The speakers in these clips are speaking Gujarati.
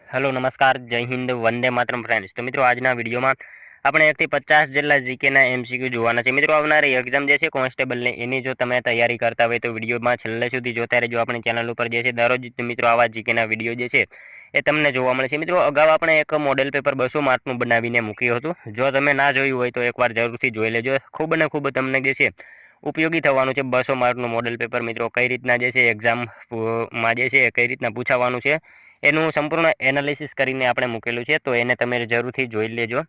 हेलो नमस्कार जय हिंद वंदे मातरम फ्रेंड्स। तो मित्रों आज विडियो में આપણે 1 થી 50 જેટલા જીકેના એમસીક્યુ જોવાના છે। મિત્રો આવનારી એક્ઝામ જે છે કોન્સ્ટેબલની એની જો તમે તૈયારી કરતા હોય તો વિડીયોમાં છેલ્લે સુધી જોતા રહેજો। આપણી ચેનલ ઉપર જે છે દરરોજ મિત્રો આવા જીકેના વિડીયો જે છે એ તમને જોવા મળે છે। મિત્રો અગાઉ આપણે એક મોડેલ પેપર 200 માર્કનું બનાવીને મૂક્યું હતું। જો તમે ના જોયું હોય તો એકવાર જરૂરથી જોઈ લેજો। ખૂબ ને ખૂબ તમને જે છે ઉપયોગી થવાનું છે 200 માર્કનું મોડેલ પેપર। મિત્રો કઈ રીતના જે છે એક્ઝામમાં જે છે કઈ રીતના પૂછાવાનું છે એનું સંપૂર્ણ એનાલિસિસ કરીને આપણે મૂકેલું છે, તો એને તમે જરૂરથી જોઈ લેજો।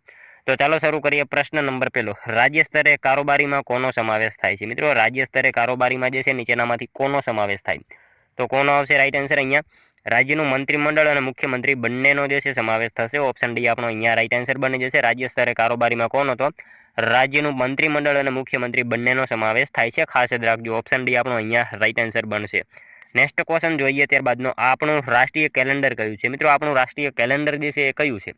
तो चलो शुरू करिए। प्रश्न नंबर पहलो, राज्य स्तरे कारोबारी में कोनो समावेश थाय छे। मित्रों राज्य स्तरे कारोबारी में जे छे नीचेनामांथी कोनो समावेश थाय तो कोनो आवशे राइट आंसर। अहींया राज्यनुं मंत्रिमंडळ अने मुख्यमंत्री बंनेनो जे छे समावेश थशे। ऑप्शन डी आपणो अहींया राइट आंसर बनी जशे। राज्य स्तरे कारोबारी में कोण हतो? राज्यनुं मंत्रिमंडळ अने मुख्यमंत्री बंनेनो समावेश थाय छे। खास याद राखजो, ऑप्शन डी आपणो अहींया राइट आंसर बनशे। नेक्स्ट क्वेश्चन जोईए त्यारबादनो, आपणुं राष्ट्रीय केलेंडर कयुं छे? मित्रों आपणुं राष्ट्रीय केलेंडर जे छे ए कयुं छे?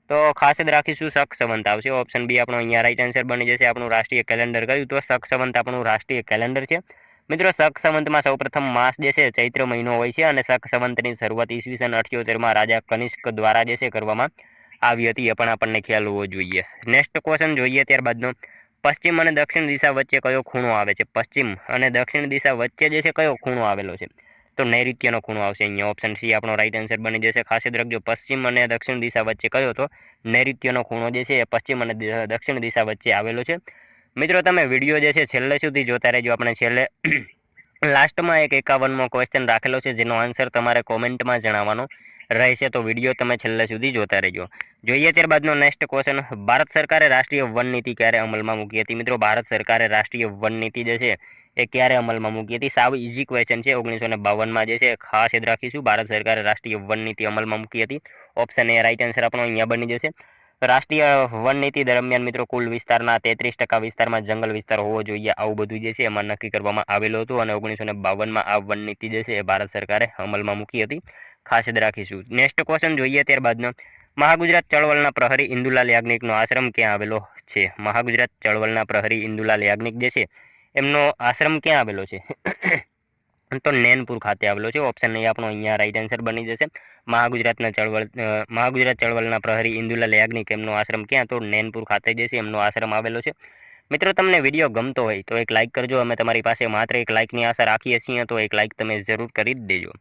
तो खास याद राखीशुं सख संवत आवशे। ऑप्शन बी आपणो अहींया राइट आंसर बनी जशे। आपणुं राष्ट्रीय केलेंडर कयुं? तो सख संवत आपणुं राष्ट्रीय केलेंडर छे। मित्रों सख संवतमां सौप्रथम मास जे छे चैत्र महीनो होय छे अने सख संवतनी शरूआत ईस्वीसन 78 में राजा कनिष्क द्वारा जे छे करवामां आवी हती, ए पण आपणने ख्याल होवो जोईए। नेक्स्ट क्वेश्चन जोईए त्यारबादनो, पश्चिम अने दक्षिण दिशा वच्चे कयो खूणो आवे छे? पश्चिम अने दक्षिण दिशा वच्चे जे छे कयो खूणो आवेलो छे? तो नैऋत्यनो खूणो आवशे। अहींया ऑप्शन सी आपणो राइट आंसर बनी जशे। खास याद राखजो, पश्चिम अने दक्षिण दिशा वच्चे कयो तो नैऋत्यनो खूणो जे छे पश्चिम अने दक्षिण दिशा वच्चे आवेलो छे। मित्रों तमे विडियो जे छे छेल्ले सुधी जोता रहेजो। आपणे छेल्ले लास्ट में एक 51मो क्वेश्चन राखेलो छे जेनो आंसर तमारे कॉमेंट में जणाववानो रहेशे। तो विडियो तमे छेल्ले सुधी जोता रहेजो। जोईए त्यारबादनो नेक्स्ट क्वेश्चन, भारत सरकारे राष्ट्रीय वन नीति क्यारे अमलमां मूकी हती? मित्रों भारत सरकारे राष्ट्रीय वन नीति जे छे ए क्यारे अमलमां मूकी हती? साव इजी क्वेश्चन छे। 1952 में जे छे खास याद राखीशुं भारत सरकारे राष्ट्रीय वन नीति अमलमां मूकी हती। ऑप्शन ए राइट आंसर आपणो अहींया बनी जशे। राष्ट्रीय वन नीति दरमियान मित्रों कुल विस्तारना 33% विस्तारमां जंगल विस्तार होवो जोईए, आवुं बधुं जे छे एमां नक्की करवामां आवेलुं हतुं अने 1952 में आ वन नीति जे छे भारत सरकारे अमलमां मूकी हती। खास याद राखीशुं। नेक्स्ट क्वेश्चन जोईए त्यारबादनो, महागुजरात चळवळना प्रहरी इंदुलाल याज्ञिकनो आश्रम क्यां आवेलो छे? महागुजरात चळवळना प्रहरी इंदुलाल याज्ञिक जे छे एमनो आश्रम क्यां आवेलो छे? तो नैनपुर खाते आवेलो छे। ऑप्शन ए आपणो अहींया राइट आंसर बनी जशे। महागुजरात चळवळना प्रहरी इंदुलाल याज्ञिक एमनो आश्रम क्यां? तो नैनपुर खाते जे छे एमनो आश्रम आवेलो छे। मित्रों तमने विडियो गमतो होय तो एक लाइक करजो। अमे तमारी पासे मात्र एक लाइकनी आशा राखीए छीए, तो एक लाइक तमे जरूर करी ज देजो।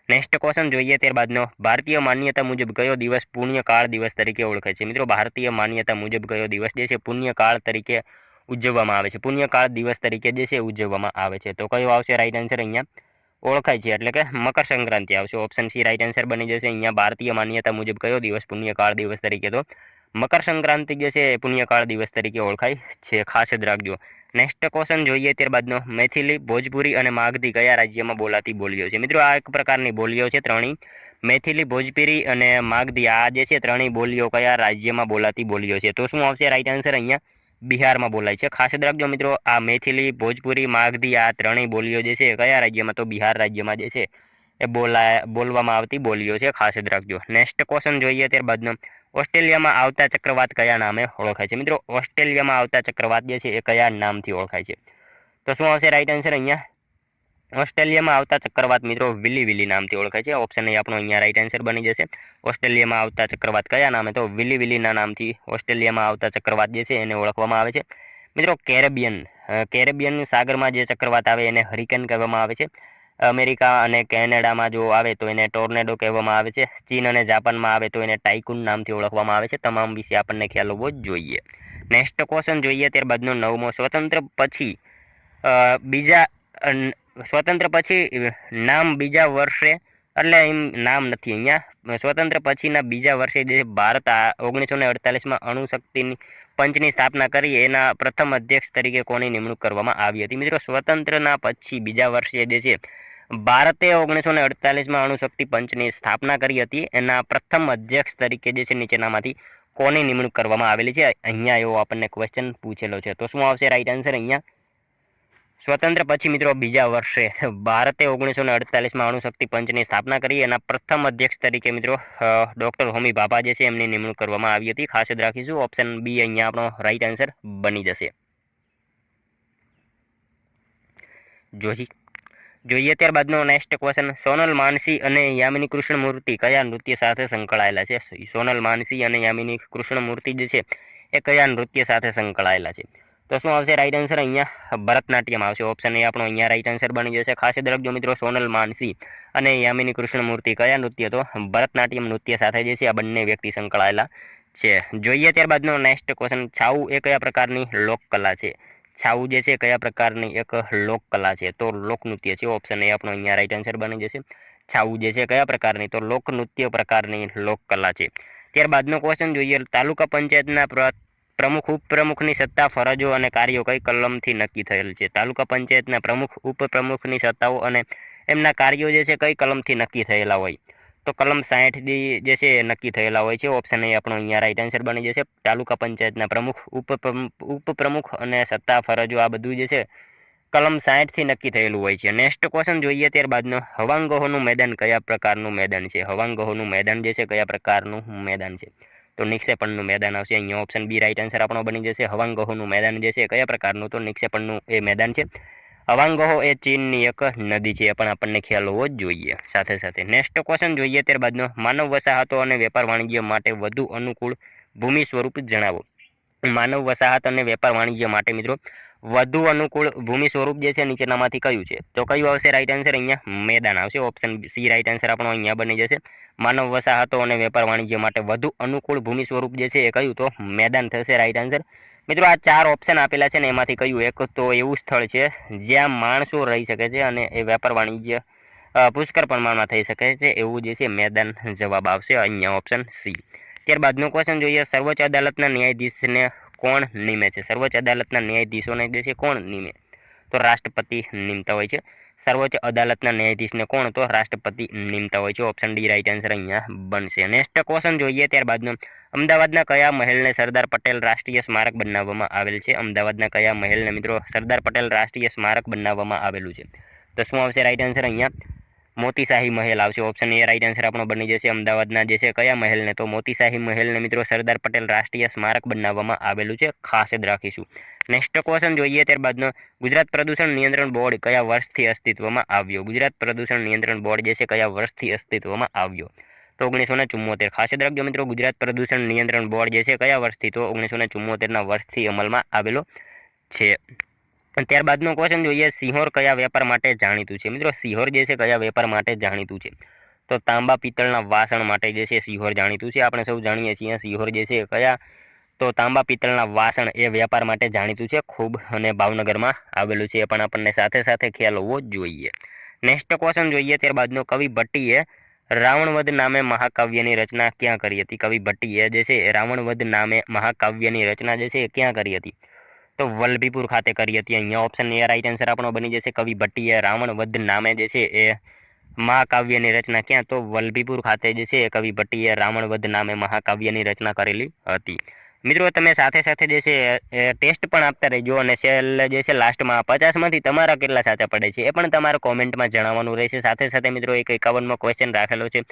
नेक्स्ट क्वेश्चन जोईए त्यारबादनो, भारतीय मान्यता मुजब कयो दिवस पुण्यकाळ दिवस तरीके ओळखाय छे? मित्रों भारतीय मान्यता मुजब कयो दिवस जे छे पुण्यकाळ तरीके उजववामां आवे छे? पुण्यकाळ दिवस तरीके जे छे उजववामां आवे छे। तो कयो आवशे राइट आंसर? अहींया ओळखाय छे એટલે કે મકર સંક્રાંતિ આવશે। ઓપ્શન સી રાइट आंसर बनी जशे। अहींया भारतीय मान्यता मुजब कयो दिवस पुण्यकाळ दिवस तरीके तो मकर संक्रांति जे छे पुण्यकाळ दिवस तरीके ओळखाय छे। खास याद राखजो। नेक्स्ट क्वेश्चन जोईए त्यारबादनो, मैथिली भोजपुरी अने मागधी कया राज्यमां बोलाती बोलीओ छे? मित्रों आ एक प्रकारनी बोलीओ छे त्रणेय। मैथिली भोजपुरी अने मागधी आ जे छे त्रणेय बोलीओ कया राज्यमां बोलाती बोलीओ छे? तो शुं आवशे राइट आंसर? अहींया बिहार में बोलाय छे। खास याद राखजो मित्रों, आ मैथिली भोजपुरी मागधी आ त्रणेय बोलीओ जे छे कया राज्यमां? तो बिहार राज्यमां जे छे ए बोलवामां आवती बोलीओ छे। खास याद राखजो। नेक्स्ट क्वेश्चन जोईए त्यारबादनो, ऑस्ट्रेलिया में आवता चक्रवात कया नामे ओळखाय छे? मित्रों ऑस्ट्रेलिया में आवता चक्रवात जे छे ए कया नामथी ओळखाय छे? तो शुं आवशे राइट आंसर? अहींया ऑस्ट्रेलिया में आवता चक्रवात मित्रों विली विली नामथी ओळखाय छे। ऑप्शन ए आपणो अहींया राइट आंसर बनी जशे। ऑस्ट्रेलिया में आवता चक्रवात कया नामे? तो विली विलीना नामथी ऑस्ट्रेलिया में आवता चक्रवात जे छे एने ओळखवामां आवे छे। मित्रों कैरेबियन सागर में जे चक्रवात आवे एने हरिकेन कहेवामां आवे छे। अमेरिका अने केनेडा में जो आवे तो एने टोर्नेडो कहेवामां आवे छे। चीन अने जापान में आवे तो एने टाइकून नामथी ओळखवामां आवे छे। तमाम विषय आपणने ख्याल होवो जोईए। नेक्स्ट क्वेश्चन जोईए त्यारबादनो 9मो, स्वतंत्र पछी बीजा स्वतंत्र पछी नाम बीजा वर्षे એટલે એમ નામ નથી અહીંયા। સ્વતંત્ર પછીના બીજા વર્ષે જે ભારત 1948માં અણુશક્તિ પંચની સ્થાપના કરી એના પ્રથમ અધ્યક્ષ તરીકે કોની નિમણૂક કરવામાં આવી હતી? મિત્રો સ્વતંત્રના પછી બીજા વર્ષે જે છે ભારતે 1948માં અણુશક્તિ પંચની સ્થાપના કરી હતી। એના પ્રથમ અધ્યક્ષ તરીકે જે છે નીચેનામાંથી કોની નિમણૂક કરવામાં આવેલી છે? અહીંયા એવો આપણને ક્વેશ્ચન પૂછેલો છે। તો શું આવશે રાઈટ આન્સર? અહીંયા स्वतंत्र पछी मित्रों बीजा वर्षे भारते 1948 में अणुशक्ति पंचनी स्थापना करी। एना प्रथम अध्यक्ष तरीके मित्रों डॉक्टर होमी भाभा जे छे एमनी निमणूक करवामां आवी हती। खास याद राखीशुं। ऑप्शन बी अहींया आपणो राइट आंसर बनी जशे। જોઈએ ત્યારબાદનો નેક્સ્ટ ક્વેશ્ચન, સોનલ માનસી અને યામિની કૃષ્ણમૂર્તિ કયા નૃત્ય સાથે સંકળાયેલા છે? સોનલ માનસી અને યામિની કૃષ્ણમૂર્તિ જે છે એ કયા નૃત્ય સાથે સંકળાયેલા છે? તો શું આવશે રાઈટ આન્સર? અહીંયા ભરતનાટ્યમ આવશે. ઓપ્શન એ આપણો અહીંયા રાઈટ આન્સર બની જશે. ખાસ યાદ રાખજો મિત્રો, સોનલ માનસી અને યામિની કૃષ્ણમૂર્તિ કયા નૃત્ય? તો ભરતનાટ્યમ નૃત્ય સાથે જે છે આ બંને વ્યક્તિ સંકળાયેલા છે. જોઈએ ત્યારબાદનો નેક્સ્ટ ક્વેશ્ચન, છાઉ એ કયા પ્રકારની લોકકલા છે? છાઉ જે છે કયા પ્રકારની એક લોકકલા છે? તો લોકનૃત્ય છે. ઓપ્શન એ આપણો અહીંયા રાઈટ આન્સર બની જશે. છાઉ જે છે કયા પ્રકારની? તો લોકનૃત્ય પ્રકારની લોકકલા છે. ત્યારબાદનો ક્વેશ્ચન જોઈએ, તાલુકા પંચાયતના પ્રમુખ ઉપપ્રમુખની સત્તા, ફરજો અને કાર્યો કઈ કલમથી નક્કી થયેલ છે? તાલુકા પંચાયતના પ્રમુખ ઉપપ્રમુખની સત્તાઓ અને એમના કાર્યો જે છે કઈ કલમથી નક્કી થયેલા હોય? તો કલમ 60 જે છે નક્કી થયેલા હોય છે. ઓપ્શન એ આપણો અહીંયા રાઈટ આન્સર બની જશે. તાલુકા પંચાયતના પ્રમુખ ઉપપ્રમુખ અને સત્તા, ફરજો આ બધું જે છે કલમ 60 થી નક્કી થયેલું હોય છે. નેક્સ્ટ ક્વેશ્ચન જોઈએ ત્યારબાદનો, હવાંગોહનું મેદાન કયા પ્રકારનું મેદાન છે? હવાંગોહનું મેદાન જે છે કયા પ્રકારનું મેદાન છે? તો નિક્ષેપણનું મેદાન આવશે. અહીંયા ઓપ્શન બી રાઈટ આન્સર આપણો બની જશે. હવાંગોહનું મેદાન જે છે કયા પ્રકારનું? તો નિક્ષેપણનું એ મેદાન છે. હવાંગોહો એ ચીનની એક નદી છે, એ પણ આપણને ખ્યાલ હોવો જ જોઈએ. સાથે સાથે નેક્સ્ટ ક્વેશ્ચન જોઈએ ત્યારબાદનો, માનવ વસાહતો અને વેપાર વાણિજ્ય માટે વધુ અનુકૂળ ભૂમિ સ્વરૂપ જણાવો. માનવ વસાહત અને વેપાર વાણિજ્ય માટે મિત્રો વધુ અનુકૂળ ભૂમિ સ્વરૂપ જે છે નીચેનામાંથી કયું છે? તો કયું આવશે રાઈટ આન્સર? અહીંયા મેદાન આવશે. ઓપ્શન સી રાઈટ આન્સર આપણો અહીંયા બની જશે. માનવ વસાહતો અને વેપાર વાણિજ્ય માટે વધુ અનુકૂળ ભૂમિ સ્વરૂપ જે છે એ કયું? તો મેદાન થશે રાઈટ આન્સર. મિત્રો આ 4 ઓપ્શન આપેલા છે ને એમાંથી કયું એક તો એવું સ્થળ છે જ્યાં માણસો રહી શકે છે અને એ વેપાર વાણિજ્ય પુષ્કળ પ્રમાણમાં થઈ શકે છે, એવું જે છે મેદાન જવાબ આવશે અહીંયા ઓપ્શન સી. ત્યારબાદનો ક્વેશ્ચન જોઈએ, સર્વોચ્ચ અદાલતના ન્યાયાધીશને કોણ નિમે છે? સર્વોચ્ચ અદાલતના ન્યાયાધીશોને જે છે કોણ નિમે? તો રાષ્ટ્રપતિ નિમતા હોય છે. સર્વોચ્ચ અદાલતના ન્યાયાધીશને કોણ? તો રાષ્ટ્રપતિ નિમતા હોય છે. ઓપ્શન ડી રાઈટ આન્સર અહીંયા બનશે. નેક્સ્ટ ક્વેશ્ચન જોઈએ ત્યારબાદનો, અમદાવાદના કયા મહેલને સરદાર પટેલ રાષ્ટ્રીય સ્મારક બનાવવામાં આવેલ છે? અમદાવાદના કયા મહેલને મિત્રો સરદાર પટેલ રાષ્ટ્રીય સ્મારક બનાવવામાં આવેલું છે? તો શું આવશે રાઈટ આન્સર? અહીંયા મોતીશાહી મહેલ આવશે. ઓપ્શન એ રાઈટ આન્સર આપણો બની જશે. અમદાવાદના જે છે કયા મહેલને? તો મોતીશાહી મહેલને મિત્રો સરદાર પટેલ રાષ્ટ્રીય સ્મારક બનાવવામાં આવેલું છે. ખાસ જ રાખીશું. નેક્સ્ટ ક્વેશ્ચન જોઈએ ત્યારબાદનો, ગુજરાત પ્રદૂષણ નિયંત્રણ બોર્ડ કયા વર્ષથી અસ્તિત્વમાં આવ્યો? ગુજરાત પ્રદૂષણ નિયંત્રણ બોર્ડ જે છે કયા વર્ષથી અસ્તિત્વમાં આવ્યો? તો 1974. ખાસ યાદ રાખજો મિત્રો, ગુજરાત પ્રદૂષણ નિયંત્રણ બોર્ડ જે છે કયા વર્ષથી? તો 1974ના વર્ષથી અમલમાં આવેલો છે. ત્યારબાદનો ક્વેશ્ચન જોઈએ, સિંહોર કયા વેપાર માટે જાણીતું છે? મિત્રો સિંહોર જે છે કયા વેપાર માટે જાણીતું છે? તો તાંબા પિત્તળના વાસણ માટે જે છે સિંહોર જાણીતું છે. આપણે સૌ જાણીએ છીએ સિંહોર જે છે કયા? તો તાંબા પિત્તળના વાસણ એ વ્યાપાર માટે જાણીતું છે ખૂબ, અને ભાવનગરમાં આવેલું છે, એ પણ આપણને સાથે સાથે ખ્યાલ હોવો જોઈએ. નેક્સ્ટ ક્વેશ્ચન જોઈએ ત્યારબાદનો, કવિ ભટ્ટીએ રાવણવધ નામે મહાકાવ્યની રચના ક્યાં કરી હતી? કવિ ભટ્ટીએ જે છે રાવણવધ નામે મહાકાવ્યની રચના જે છે એ ક્યાં કરી હતી? તો વલભીપુર ખાતે કરી હતી. અહીંયા ઓપ્શન એ રાઈટ આન્સર આપણો બની જશે. કવિ ભટ્ટીએ રાવણવધ નામે જે છે એ મહાકાવ્યની રચના ક્યાં? તો વલભીપુર ખાતે જે છે કવિ ભટ્ટીએ રાવણવધ નામે મહાકાવ્યની રચના કરેલી હતી. મિત્રો તમે સાથે સાથે જે છે ટેસ્ટ પણ આપતા રહેજો, અને છેલ્લે જે છે લાસ્ટમાં 50માંથી તમારા કેટલા સાચા પડે છે એ પણ તમારે કોમેન્ટમાં જણાવવાનું રહેશે. સાથે સાથે મિત્રો એક 51મો ક્વેશ્ચન રાખેલો છે,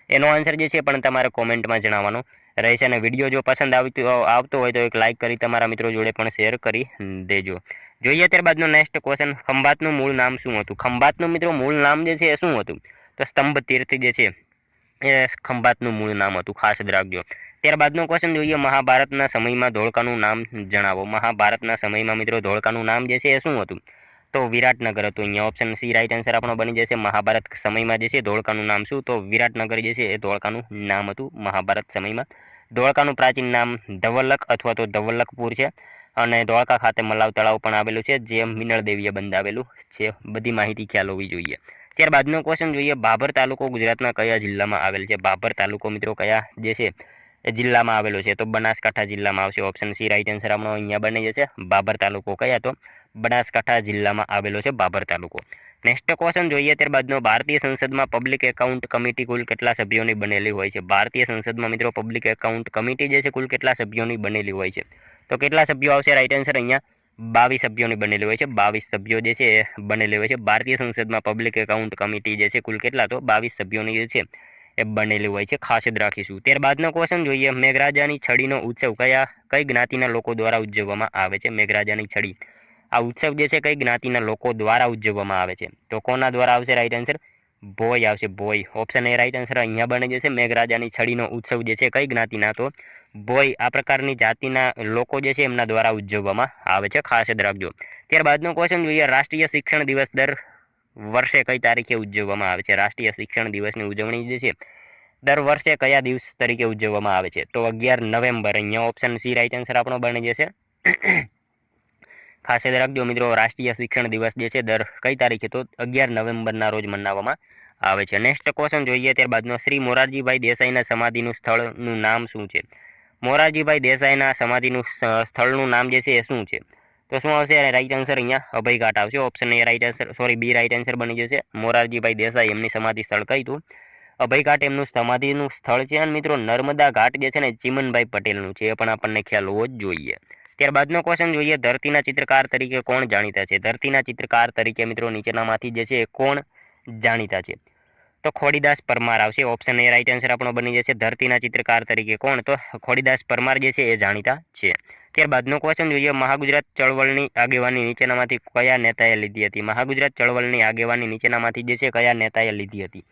એનો આન્સર જે છે પણ તમારે કોમેન્ટમાં જણાવવાનો રહેશે. અને વિડીયો જો પસંદ આવતો હોય તો એક લાઇક કરી તમારા મિત્રો જોડે પણ શેર કરી દેજો. જોઈએ ત્યારબાદનો નેક્સ્ટ ક્વેશ્ચન, ખંભાતનું મૂળ નામ શું હતું? ખંભાતનું મિત્રો મૂળ નામ જે છે એ શું હતું? તો સ્તંભ તીર્થ જે છે એ ખંભાતનું મૂળ નામ હતું. ખાસ જ રાખજો. ત્યારબાદનો ક્વેશ્ચન જોઈએ, મહાભારતના સમયમાં ધોળકાનું નામ જણાવો. મહાભારતના સમયમાં મિત્રો ધોળકાનું નામ જે છે એ શું હતું? તો વિરાટનગર હતું. અહીંયા ઓપ્શન સી રાઈટ આન્સર આપણો બની જશે. મહાભારત સમયમાં જે છે ધોળકાનું નામ શું? તો વિરાટનગર જે છે એ ધોળકાનું નામ હતું મહાભારત સમયમાં. ધોળકાનું પ્રાચીન નામ ધવલક અથવા તો ધવલકપુર છે, અને ધોળકા ખાતે મલાવ તળાવ પણ આવેલું છે જે મિનળ દેવીએ બંધાવેલું છે. બધી માહિતી ખ્યાલ હોવી જોઈએ. ત્યારબાદનો ક્વેશ્ચન જોઈએ, ભાભર તાલુકો ગુજરાતના કયા જિલ્લામાં આવેલ છે? ભાભર તાલુકો મિત્રો કયા જે છે એ જિલ્લામાં આવેલો છે? તો બનાસકાંઠા જિલ્લામાં આવશે. ઓપ્શન સી રાઈટ આન્સર આપણો અહીંયા બની જશે. ભાભર તાલુકો કયા? તો બનાસકાંઠા જિલ્લામાં આવેલો છે ભાભર તાલુકો. નેક્સ્ટ ક્વેશ્ચન જોઈએ ત્યારબાદનો, ભારતીય સંસદમાં પબ્લિક એકાઉન્ટ કમિટી કુલ કેટલા સભ્યોની બનેલી હોય છે? ભારતીય સંસદમાં મિત્રો પબ્લિક એકાઉન્ટ કમિટી જે છે કુલ કેટલા સભ્યોની બનેલી હોય છે? તો કેટલા સભ્યો આવશે રાઈટ આન્સર? અહીંયા 22 સભ્યોની બનેલી હોય છે. 22 સભ્યો જે છે એ બનેલી હોય છે. ભારતીય સંસદમાં પબ્લિક એકાઉન્ટ કમિટી જે છે કુલ કેટલા? તો 22 સભ્યોની જે છે એ બનેલી હોય છે. ખાસ જ રાખીશું. ત્યારબાદનો ક્વેશ્ચન જોઈએ, મેઘરાજાની છડીનો ઉત્સવ કઈ જ્ઞાતિના લોકો દ્વારા ઉજવવામાં આવે છે? મેઘરાજાની છડી આ ઉત્સવ જે છે કઈ જ્ઞાતિના લોકો દ્વારા ઉજવવામાં આવે છે? તો કોના દ્વારા આવશે રાઈટ આન્સર? ભોય આવશે, ભોય. ઓપ્શન એ રાઈટ આન્સર અહીંયા બને જશે. મેઘરાજાની છડીનો ઉત્સવ જે છે કઈ જ્ઞાતિના? તો ભોય આ પ્રકારની જાતિના લોકો જે છે એમના દ્વારા ઉજવવામાં આવે છે, ખાસ યાદ રાખજો. ત્યારબાદનો ક્વેશ્ચન જોઈએ, રાષ્ટ્રીય શિક્ષણ દિવસ દર વર્ષે કઈ તારીખે ઉજવવામાં આવે છે? રાષ્ટ્રીય શિક્ષણ દિવસની ઉજવણી જે છે દર વર્ષે કયા દિવસ તરીકે ઉજવવામાં આવે છે? તો 11 નવેમ્બર. અહીંયા ઓપ્શન સી રાઈટ આન્સર આપણો બની જશે. ખાસ યાદ રાખજો મિત્રો, રાષ્ટ્રીય શિક્ષણ દિવસ જે છે દર કઈ તારીખે? તો 11 નવેમ્બરના રોજ મનાવવામાં આવે છે. નેક્સ્ટ ક્વેશ્ચન જોઈએ ત્યારબાદનો, શ્રી મોરારજીભાઈ દેસાઈના સમાધિનું સ્થળનું નામ શું છે? મોરારજીભાઈ દેસાઈના સમાધિનું સ્થળનું નામ જે છે એ શું છે? તો શું આવશે રાઈટ આન્સર? અહીંયા અભયઘાટ આવશે. Option A right answer, sorry B right answer બની જશે. મોરારજીભાઈ દેસાઈ એમની સમાધિ સ્થળ કઈ હતું? અભયઘાટ એમનું સમાધિનું સ્થળ છે. અને મિત્રો નર્મદા ઘાટ જે છે ને ચીમનભાઈ પટેલનું છે, એ પણ આપણને ખ્યાલ હોવો જ જોઈએ. ત્યારબાદનો ક્વેશ્ચન જોઈએ, ધરતીના ચિત્રકાર તરીકે કોણ જાણીતા છે? ધરતીના ચિત્રકાર તરીકે મિત્રો નીચેનામાંથી જે છે એ કોણ જાણીતા છે? તો ખોડીદાસ પરમાર આવશે. ઓપ્શન એ રાઈટ આન્સર આપણો બની જશે. ધરતીના ચિત્રકાર તરીકે કોણ? તો ખોડીદાસ પરમાર જે છે એ જાણીતા છે. ત્યારબાદનો ક્વેશ્ચન જોઈએ, મહાગુજરાત ચળવળની આગેવાની નીચેનામાંથી કયા નેતાએ લીધી હતી? મહાગુજરાત ચળવળની આગેવાની નીચેનામાંથી જે છે કયા નેતાએ લીધી હતી?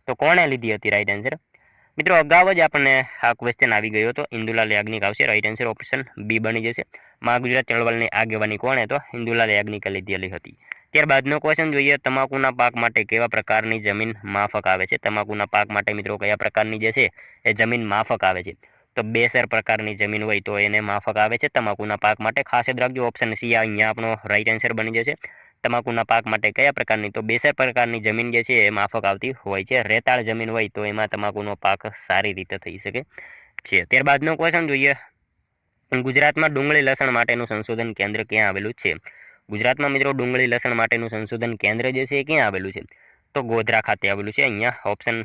તો કોણે લીધી હતી? રાઈટ આન્સર મિત્રો અગાઉ જ આપણને આ ક્વેશ્ચન આવી ગયો હતો. ઇન્દુલાલ યાજ્ઞિક આવશે. રાઈટ આન્સર ઓપ્શન બી બની જશે. મહાગુજરાત ચળવળની આગેવાની કોણે? તો ઇન્દુલાલ યાજ્ઞિકે લીધેલી હતી. ત્યારબાદનો ક્વેશ્ચન જોઈએ, તમાકુના પાક માટે કેવા પ્રકારની જમીન માફક આવે છે? તમાકુના પાક માટે મિત્રો કયા પ્રકારની જે છે એ જમીન માફક આવે છે? તો બેસર પ્રકારની જમીન હોય તો એને માફક આવે છે તમાકુના પાક માટે. ખાસ યાદ રાખજો, ઓપ્શન સી અહીંયા આપણો રાઈટ આન્સર બની જશે. તમાકુના પાક માટે કયા પ્રકારની? તો બેસર પ્રકારની જમીન જે છે એ માફક આવતી હોય છે. રેતાળ જમીન હોય તો એમાં તમાકુનો પાક સારી રીતે થઈ શકે છે. ત્યારબાદનો ક્વેશ્ચન જોઈએ, ગુજરાતમાં ડુંગળી લસણ માટેનું સંશોધન કેન્દ્ર ક્યાં આવેલું છે? ગુજરાતમાં મિત્રો ડુંગળી લસણ માટેનું સંશોધન કેન્દ્ર જે છે એ ક્યાં આવેલું છે? તો ગોધરા ખાતે આવેલું છે. અહીંયા ઓપ્શન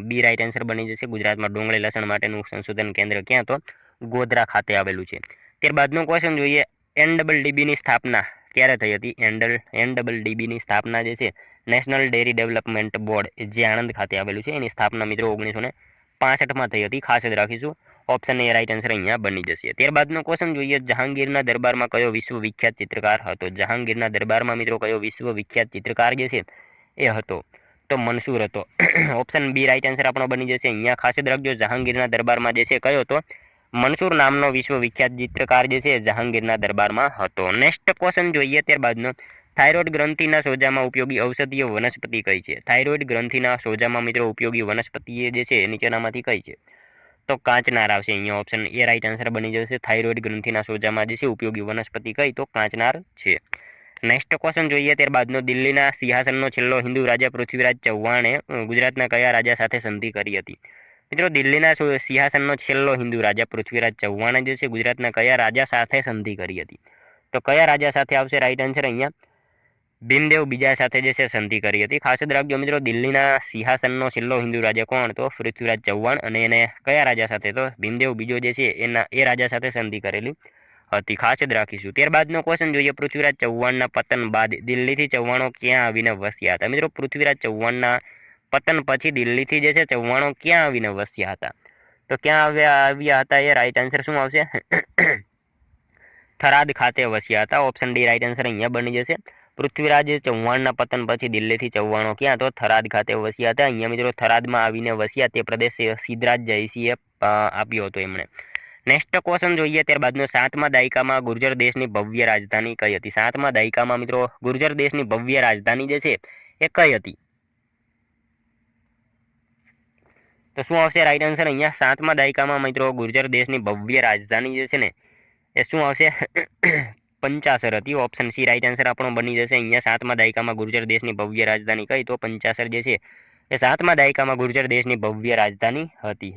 બી રાઈટ આન્સર બની જશે. ગુજરાતમાં ડુંગળી લસણ માટેનું સંશોધન કેન્દ્ર ક્યાં? તો ગોધરા ખાતે આવેલું છે. ત્યારબાદનો ક્વેશ્ચન જોઈએ, NDDBની સ્થાપના ક્યારે થઈ હતી? NDDBની સ્થાપના જે છે નેશનલ ડેરી ડેવલપમેન્ટ બોર્ડ જે આણંદ ખાતે આવેલું છે એની સ્થાપના મિત્રો 1965માં થઈ હતી. ખાસ યાદ રાખીશું. ઓપ્શન એ રાઈટ આન્સર અહીંયા બની જશે. ત્યારબાદનો ક્વેશ્ચન જોઈએ, જહાંગીરના દરબારમાં કયો વિશ્વવિખ્યાત ચિત્રકાર હતો? જહાંગીરના દરબારમાં મિત્રો કયો વિશ્વવિખ્યાત ચિત્રકાર જે છે એ હતો? તો મંસૂર હતો. ઓપ્શન બી રાઈટ આન્સર આપણો બની જશે. અહીંયા ખાસ યાદ રાખજો, જહાંગીરના દરબારમાં જે છે કયો હતો? મંસૂર નામનો વિશ્વવિખ્યાત ચિત્રકાર જે છે જહાંગીરના દરબારમાં હતો. નેક્સ્ટ ક્વેશ્ચન જોઈએ ત્યારબાદનો, થાઇરોઇડ ગ્રંથિના સોજામાં ઉપયોગી ઔષધીય વનસ્પતિ કઈ છે? થાઇરોઇડ ગ્રંથિના સોજામાં મિત્રો ઉપયોગી વનસ્પતિ જે છે નીચેનામાંથી કઈ છે? તો કાંચનાર આવશે. અહીંયા ઓપ્શન એ રાઈટ આન્સર બની જશે. થાઇરોઇડ ગ્રંથિના સોજામાં જે છે ઉપયોગી વનસ્પતિ કઈ? તો કાંચનાર છે. નેક્સ્ટ ક્વેશ્ચન જોઈએ ત્યારબાદનો, દિલ્હીના સિંહાસનનો છેલ્લો હિન્દુ રાજા પૃથ્વીરાજ ચૌહાણે ગુજરાતના કયા રાજા સાથે સંધિ કરી હતી? મિત્રો દિલ્હીના સિંહાસનનો છેલ્લો હિન્દુ રાજા પૃથ્વીરાજ ચૌહાણે જે છે ગુજરાતના કયા રાજા સાથે સંધિ કરી હતી? તો કયા રાજા સાથે આવશે રાઈટ આન્સર? અહીંયા ભીમદેવ બીજા સાથે જે છે સંધિ કરી હતી. ખાસ યાદ રાખજો મિત્રો, દિલ્હીના સિંહાસનનો છેલ્લો હિન્દુ રાજા કોણ? તો પૃથ્વીરાજ ચૌહાણ. અને એને કયા રાજા સાથે? તો ભીમદેવ બીજો જે છે એ રાજા સાથે સંધિ કરેલી હતી. ખાસ યાદ રાખીશું. ત્યારબાદનો ક્વેશ્ચન જોઈએ, પૃથ્વીરાજ ચૌહાણના પતન બાદ દિલ્હીથી ચૌહાણો ક્યાં આવીને વસ્યા હતા? મિત્રો પૃથ્વીરાજ ચૌહાણના પતન પછી દિલ્હીથી જે છે ચૌહાણો ક્યાં આવીને વસ્યા હતા? તો ક્યાં આવ્યા હતા? એ રાઈટ આન્સર શું આવશે? થરાદ ખાતે વસ્યા હતા. ઓપ્શન ડી રાઈટ આન્સર અહીંયા બની જશે. પૃથ્વીરાજ ચૌહાણના પતન પછી દિલ્હીથી ચૌહાણો ક્યાં? તો થરાદ ખાતે વસ્યા હતા. અહીંયા મિત્રો થરાદમાં આવીને વસ્યા તે પ્રદેશ સિદ્ધરાજ જયસિંહે આપ્યો હતો એમણે. નેક્સ્ટ ક્વેશ્ચન જોઈએ ત્યારબાદનો, 7મા દાયકામાં ગુર્જર દેશની ભવ્ય રાજધાની કઈ હતી? 7મા દાયકામાં મિત્રો ગુર્જર દેશની ભવ્ય રાજધાની જે છે એ કઈ હતી? તો શું આવશે રાઈટ આન્સર? અહીંયા 7મા દાયકામાં મિત્રો ગુર્જર દેશની ભવ્ય રાજધાની જે છે ને એ શું આવશે? પંચાસર હતી. ઓપ્શન સી રાઈટ આન્સર આપણો બની જશે. અહીંયા 7મા દાયકામાં ગુર્જર દેશની ભવ્ય રાજધાની કઈ? તો પંચાસર જે છે એ 7મા દાયકામાં ગુર્જર દેશની ભવ્ય રાજધાની હતી.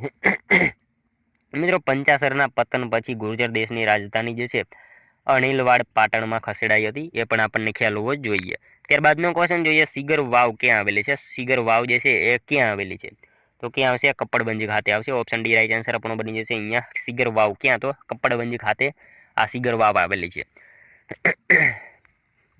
મિત્રો પંચાસરના પતન પછી ગુર્જર દેશની રાજધાની જે છે અણિલવાડ પાટણમાં ખસેડાઈ હતી. એ પણ આપણને ખ્યાલ હોવો જ જોઈએ. ત્યારબાદનો ક્વેશ્ચન જોઈએ, સિગર વાવ ક્યાં આવેલી છે? સિગર વાવ જે છે એ ક્યાં આવેલી છે? તો ક્યાં આવશે? કપ્પડબંજ ખાતે આવશે. ઓપ્શન ડી રાઈટ આન્સર આપણો બની જશે. અહીંયા સિગર વાવ ક્યાં? તો કપ્પડબંજ ખાતે આ સિગર વાવ આવેલી છે.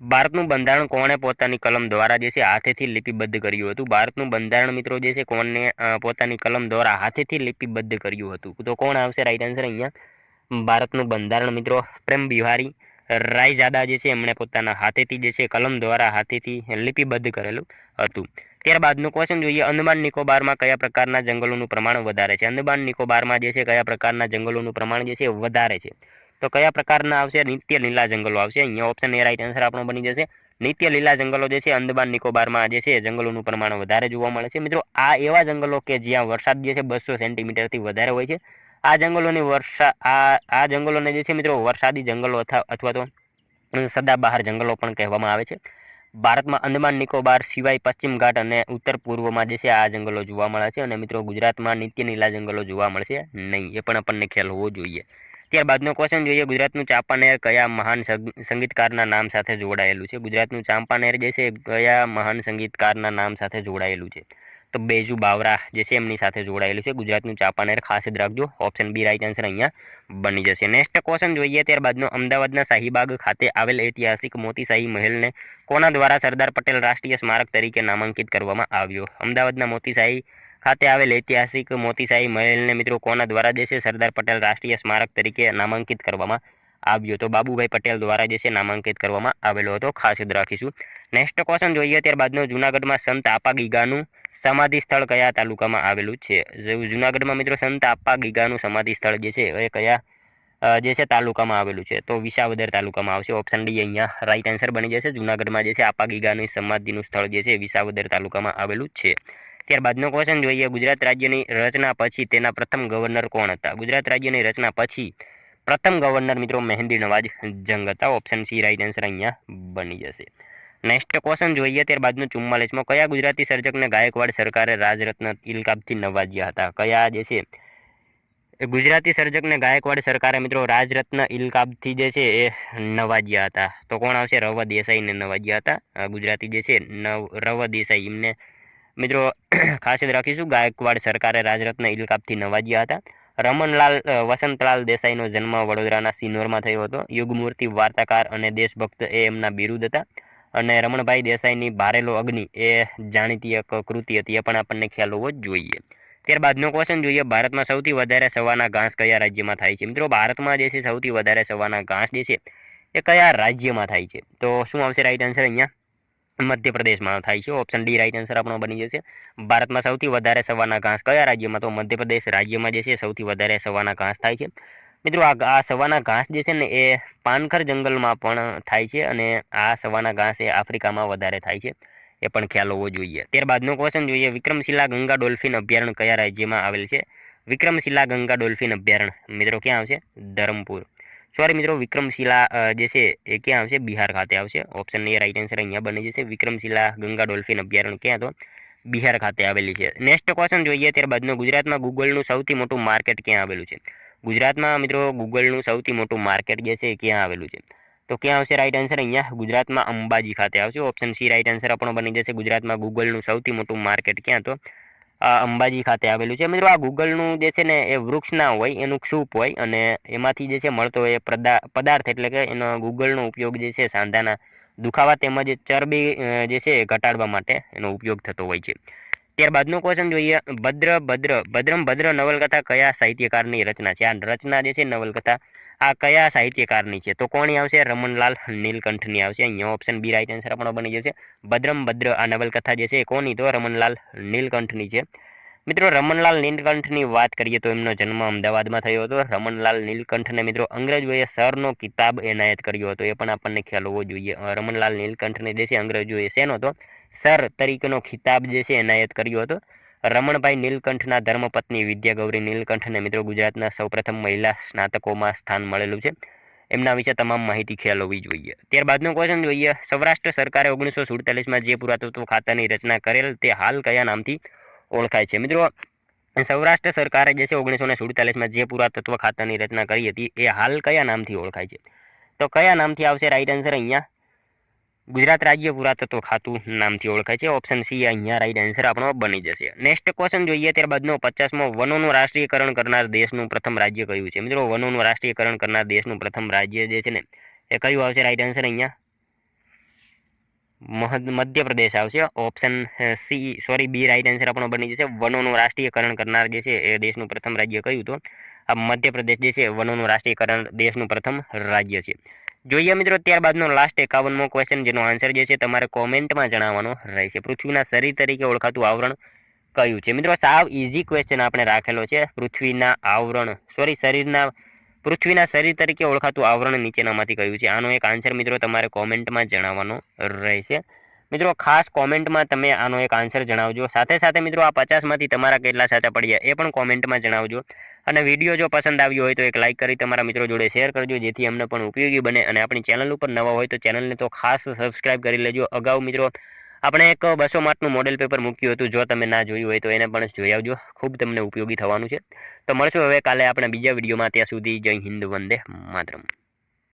ભારતનું બંધારણ કોણે પોતાની કલમ દ્વારા જે છે હાથેથી લિપિબદ્ધ કર્યું હતું? ભારતનું બંધારણ મિત્રો જે છે કોને પોતાની કલમ દ્વારા હાથેથી લિપિબદ્ધ કર્યું હતું? તો કોણ આવશે રાઈટ આન્સર? અહીંયા ભારતનું બંધારણ મિત્રો પ્રેમ બિહારી રાયજાદા જે છે એમણે પોતાના હાથેથી જે છે કલમ દ્વારા હાથેથી લિપિબદ્ધ કરેલું હતું। ત્યારબાદનો ક્વેશ્ચન જોઈએ, અંદમાન નિકોબારમાં કયા પ્રકારના જંગલોનું પ્રમાણ વધારે છે? અંદમાન નિકોબારમાં જે છે કયા પ્રકારના જંગલોનું પ્રમાણ જે છે વધારે છે? તો કયા પ્રકારના આવશે? નિત્ય લીલા જંગલો આવશે। અહીંયા ઓપ્શન એ રાઈટ આન્સર આપણો બની જશે। નિત્ય લીલા જંગલો જે છે અંદમાન નિકોબારમાં જે છે જંગલોનું પ્રમાણ વધારે જોવા મળે છે। મિત્રો આ એવા જંગલો કે જ્યાં વરસાદ જે છે 200 સેન્ટીમીટરથી વધારે હોય છે। આ જંગલોની આ જંગલોને જે છે મિત્રો વરસાદી જંગલો અથવા તો સદાબહાર જંગલો પણ કહેવામાં આવે છે। ભારતમાં અંદમાન નિકોબાર સિવાય પશ્ચિમ ઘાટ અને ઉત્તર પૂર્વમાં જે છે આ જંગલો જોવા મળે છે। અને મિત્રો ગુજરાતમાં નિત્ય લીલા જંગલો જોવા મળશે નહીં, એ પણ આપણને ખ્યાલ હોવો જોઈએ। ત્યારબાદનો ક્વેશ્ચન જોઈએ, ગુજરાતનું ચાંપાનેર કયા મહાન સંગીતકારના નામ સાથે જોડાયેલું છે? ગુજરાતનું ચાંપાનેર જે છે કયા મહાન સંગીતકારના નામ સાથે જોડાયેલું છે? તો બેજુ બાવરા જે છે એમની સાથે જોડાયેલું છે ગુજરાતનું ચાંપાનેર, ખાસ યાદ રાખજો। ઓપ્શન બી રાઈટ આન્સર અહીંયા બની જશે। નેક્સ્ટ ક્વેશ્ચન જોઈએ ત્યારબાદનો, અમદાવાદના શાહીબાગ ખાતે આવેલ ઐતિહાસિક મોતીશાહી મહેલને કોના દ્વારા સરદાર પટેલ રાષ્ટ્રીય સ્મારક તરીકે નામાંકિત કરવામાં આવ્યો? અમદાવાદના મોતીશાહી ખાતે આવેલ ઐતિહાસિક મોતીશાહી મહેલને મિત્રો કોના દ્વારા જે છે સરદાર પટેલ રાષ્ટ્રીય સ્મારક તરીકે નામાંકિત કરવામાં આવ્યો? તો બાબુભાઈ પટેલ દ્વારા જે છે નામાંકિત કરવામાં આવેલો હતો, ખાસ યાદ રાખીશું। નેક્સ્ટ ક્વેશ્ચન જોઈએ ત્યારબાદનો, જૂનાગઢમાં સંત આપા ગીગાનું સમાધિ સ્થળ કયા તાલુકામાં આવેલું છે? જૂનાગઢમાં મિત્રો સંત આપા ગીગાનું સમાધિ સ્થળ જે છે એ કયા જે છે તાલુકામાં આવેલું છે? તો વિસાવદર તાલુકામાં આવશે। ઓપ્શન ડી અહીંયા રાઈટ આન્સર બની જશે। જૂનાગઢમાં જે છે આપા ગીગાની સમાધિનું સ્થળ જે છે વિસાવદર તાલુકામાં આવેલું છે। ત્યારબાદનો ક્વેશ્ચન જોઈએ, ગુજરાત રાજ્યની રચના પછી તેના પ્રથમ ગવર્નર કોણ હતા? ગુજરાત રાજ્યની રચના પછી પ્રથમ ગવર્નર મિત્રો મહેંદી નવાજ જંગ હતા। ઓપ્શન સી રાઈટ આન્સર અહીંયા બની જશે। નેક્સ્ટ ક્વેશ્ચન જોઈએ ત્યારબાદનો 44મો, કયા ગુજરાતી સર્જકને ગાયકવાડ સરકારે રાજરત્ન ઇલકાબથી નવાજ્યા હતા? કયા જે છે ગુજરાતી સર્જકને ગાયકવાડ સરકારે મિત્રો રાજરત્ન ઇલકાબથી જે છે એ નવાજ્યા હતા? તો કોણ આવશે? રવ દેસાઈને નવાજ્યા હતા ગુજરાતી જે છે રવ દેસાઈ, એમને મિત્રો ખાસ યાદ રાખીશું, ગાયકવાડ સરકારે રાજરત્ન ઇલકાબથી નવાજ્યા હતા। રમણલાલ વસંતલાલ દેસાઈનો જન્મ વડોદરાના સિનોરમાં થયો હતો। યુગમૂર્તિ વાર્તાકાર અને દેશભક્ત એ એમના બિરુદ હતા। અને રમણભાઈ દેસાઈની ભારેલો અગ્નિ એ જાણીતી એક કૃતિ હતી, એ પણ આપણને ખ્યાલ હોવો જ જોઈએ। ત્યારબાદનો ક્વેશ્ચન જોઈએ, ભારતમાં સૌથી વધારે સવાના ઘાસ કયા રાજ્યમાં થાય છે? મિત્રો ભારતમાં જે છે સૌથી વધારે સવાના ઘાસ જે છે એ કયા રાજ્યમાં થાય છે? તો શું આવશે રાઈટ આન્સર? અહીંયા મધ્યપ્રદેશમાં થાય છે। ઓપ્શન ડી રાઈટ આન્સર આપણો બની જશે। ભારતમાં સૌથી વધારે સવાના ઘાસ કયા રાજ્યમાં? તો મધ્યપ્રદેશ રાજ્યમાં જે છે સૌથી વધારે સવાના ઘાસ થાય છે। મિત્રો આ સવાના ઘાસ જે છે ને એ પાનખર જંગલમાં પણ થાય છે, અને આ સવાના ઘાસ એ આફ્રિકામાં વધારે થાય છે, એ પણ ખ્યાલ હોવો જોઈએ। ત્યારબાદનો ક્વેશ્ચન જોઈએ, વિક્રમશિલા ગંગા ડોલ્ફિન અભયારણ્ય કયા રાજ્યમાં આવેલ છે? વિક્રમશિલા ગંગા ડોલ્ફિન અભયારણ્ય મિત્રો ક્યાં આવશે? ધરમપુર, સોરી મિત્રો વિક્રમશિલા જે છે એ ક્યાં આવશે? બિહાર ખાતે આવશે। ઓપ્શન એ રાઈટ આન્સર અહીંયા બની જશે। વિક્રમશિલા ગંગા ડોલ્ફિન અભયારણ્ય ક્યાં તો બિહાર ખાતે આવેલી છે। નેક્સ્ટ ક્વેશ્ચન જોઈએ ત્યારબાદનો, ગુજરાતમાં ગૂગલનું સૌથી મોટું માર્કેટ ક્યાં આવેલું છે? ગુજરાતમાં મિત્રો ગૂગલનું સૌથી મોટું માર્કેટ જે છે એ ક્યાં આવેલું છે? તો ક્યાં આવશે રાઈટ આન્સર? અહીંયા ગુજરાતમાં અંબાજી ખાતે આવશે। ઓપ્શન સી રાઈટ આન્સર આપણો બની જશે। ગુજરાતમાં ગૂગલનું સૌથી મોટું માર્કેટ ક્યાં તો અંબાજી ખાતે આવેલું છે। મિત્રો આ ગૂગલનું જે છે ને એ વૃક્ષ ના હોય, એનું ક્ષૂપ હોય, અને એમાંથી જે છે મળતો એ પદાર્થ એટલે કે એનો ગૂગલનો ઉપયોગ જે છે સાંધાના દુખાવા તેમજ ચરબી જે છે ઘટાડવા માટે એનો ઉપયોગ થતો હોય છે। ત્યારબાદનો ક્વેશ્ચન જોઈએ, ભદ્રમ ભદ્ર નવલકથા કયા સાહિત્યકારની રચના છે? આ રચના જે છે નવલકથા આ કયા સાહિત્યકારની છે? તો કોની આવશે? રમણલાલ નીલકંઠની આવશે। અહીંયા ઓપ્શન બી રાઈટ આન્સર આપણો બની જશે। ભદ્રમ ભદ્ર આ નવલકથા જે છે કોની? તો રમણલાલ નીલકંઠની છે। મિત્રો રમણલાલ નીલકંઠની વાત કરીએ તો એમનો જન્મ અમદાવાદમાં થયો હતો। રમણલાલ નીલકંઠને મિત્રો અંગ્રેજોએ સરનો કિતાબ એનાયત કર્યો હતો, એ પણ આપણને ખ્યાલ હોવો જોઈએ। રમણલાલ નીલકંઠને જે છે અંગ્રેજોએ શેનો હતો? સર તરીકેનો ખિતાબ જે છે એનાયત કર્યો હતો। રમણભાઈ નીલકંઠના ધર્મપત્ની વિદ્યાગૌરી નીલકંઠને મિત્રો ગુજરાતના સૌપ્રથમ મહિલા સ્નાતકોમાં સ્થાન મળેલું છે। એમના વિશે તમામ માહિતી ખ્યાલ હોવી જોઈએ। ત્યારબાદનો ક્વેશ્ચન જોઈએ, સૌરાષ્ટ્ર સરકારે 1947માં જે પુરાતત્વ ખાતાની રચના કરેલ તે હાલ કયા નામથી ઓળખાય છે? મિત્રો સૌરાષ્ટ્ર સરકારે જે છે 1947માં જે પુરાતત્વ ખાતાની રચના કરી હતી એ હાલ કયા નામથી ઓળખાય છે? તો કયા નામથી આવશે રાઈટ આન્સર? અહીંયા ગુજરાત રાજ્ય પુરાતત્વ ખાતું નામથી ઓળખાય છે। ઓપ્શન સી અહીંયા રાઈટ આન્સર આપણો બની જશે। નેક્સ્ટ ક્વેશ્ચન જોઈએ ત્યારબાદનો 50મો, વનોનું રાષ્ટ્રીયકરણ કરનાર દેશનું પ્રથમ રાજ્ય કયું છે? મિત્રો વનોનું રાષ્ટ્રીયકરણ કરનાર દેશનું પ્રથમ રાજ્ય જે છે ને એ કયું આવશે રાઈટ આન્સર? અહીંયા મધ્યપ્રદેશ આવશે। Option C sorry B right answer આપણો બની જશે। વનોનું રાષ્ટ્રીયકરણ કરનાર જે છે એ દેશનું પ્રથમ રાજ્ય કયું? તો આ મધ્યપ્રદેશ જે છે વનોનું રાષ્ટ્રીયકરણ દેશનું પ્રથમ રાજ્ય છે। જોઈએ મિત્રો ત્યારબાદનો લાસ્ટ 51મો ક્વેશ્ચન, જેનો આન્સર જે છે તમારે કોમેન્ટમાં જણાવવાનો રહેશે. પૃથ્વીના શરીર તરીકે ઓળખાતું આવરણ કયું છે? મિત્રો સાવ ઇઝી ક્વેશ્ચન આપણે રાખેલો છે. પૃથ્વીના શરીર તરીકે ઓળખાતું આવરણ નીચેનામાંથી કયું છે? આનો એક આન્સર મિત્રો તમારે કોમેન્ટમાં જણાવવાનો રહેશે. મિત્રો ખાસ કોમેન્ટમાં તમે આનો એક આન્સર જણાવજો. સાથે સાથે મિત્રો આ 50માંથી તમારા કેટલા સાચા પડ્યા એ પણ કોમેન્ટમાં જણાવજો. અને વિડીયો જો પસંદ આવ્યો હોય તો એક લાઇક કરી તમારા મિત્રો જોડે શેર કરજો, જેથી અમને પણ ઉપયોગી બને. અને આપણી ચેનલ ઉપર નવા હોય તો ચેનલને તો ખાસ સબસ્ક્રાઇબ કરી લેજો. અગાઉ મિત્રો આપણે એક 200 માર્કનું મોડેલ પેપર મૂક્યું હતું, જો તમે ના જોયું હોય તો એને પણ જોઈ આવજો, ખૂબ તમને ઉપયોગી થવાનું છે. તો મળશું હવે કાલે આપણે બીજા વિડીયોમાં. ત્યાં સુધી જય હિન્દ, વંદે માતરમ.